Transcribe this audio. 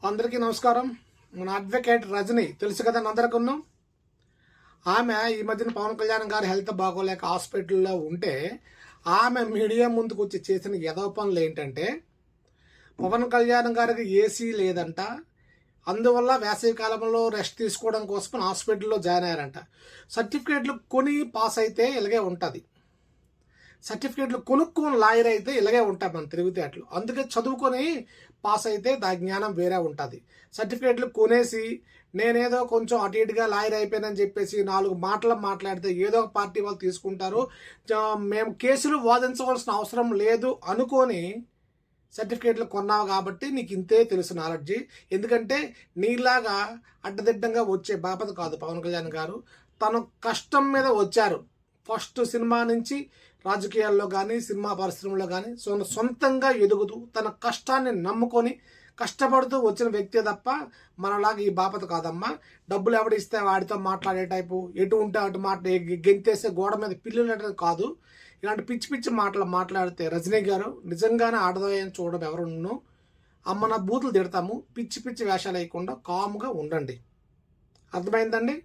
అందరికీ నమస్కారం. మన అడ్వకేట్ రజని తెలుసు కదా అందరికీ ఉన్నాం. ఆమె ఈ మధ్యన పవన్ కళ్యాణ్ గారి హెల్త్ బాగోలేక హాస్పిటల్లో ఉంటే ఆమె మీడియా ముందుకు వచ్చి చేసిన ఎదవ పనులు ఏంటంటే, పవన్ కళ్యాణ్ గారికి ఏసీ లేదంట, అందువల్ల వేసవి కాలంలో రెస్ట్ తీసుకోవడం కోసం హాస్పిటల్లో జాయిన్ అయ్యారంట. సర్టిఫికేట్లు కొని పాస్ అయితే ఇలాగే ఉంటుంది, సర్టిఫికేట్లు కొనుక్కొని లాయర్ అయితే ఇలాగే ఉంటాయి మన తెలివితేటలు. అందుకే చదువుకొని పాస్ అయితే దాని జ్ఞానం వేరే ఉంటుంది. సర్టిఫికేట్లు కొనేసి నేనేదో కొంచెం అటు ఇటుగా లాయర్ అయిపోయానని చెప్పేసి 4 మాటలు మాట్లాడితే ఏదో ఒక పార్టీ వాళ్ళు తీసుకుంటారు. మేము కేసులు వాదించవలసిన అవసరం లేదు అనుకొని సర్టిఫికేట్లు కొన్నావు కాబట్టి నీకు ఇంతే తెలుసు నాలెడ్జి. ఎందుకంటే నీలాగా అడ్డదిడ్డంగా వచ్చే బాపత కాదు పవన్ కళ్యాణ్ గారు. తన కష్టం మీద వచ్చారు. ఫస్ట్ సినిమా నుంచి రాజకీయాల్లో కానీ సినిమా పరిశ్రమలో కానీ సొంతంగా ఎదుగుతూ తన కష్టాన్ని నమ్ముకొని కష్టపడుతూ వచ్చిన వ్యక్తి తప్ప మనలాగా ఈ బాపత కాదమ్మా. డబ్బులు ఎవడిస్తే వాడితో మాట్లాడే టైపు, ఎటు ఉంటే అటు గెంతేసే గోడ మీద పిల్లులు కాదు. ఇలాంటి పిచ్చి పిచ్చి మాటలు మాట్లాడితే రజనీ గారు నిజంగానే ఆడదోయని చూడడం ఎవరున్నో అమ్మ నా బూతులు తిడతాము. పిచ్చి పిచ్చి వేషాలు వేయకుండా కామ్గా ఉండండి. అర్థమైందండి?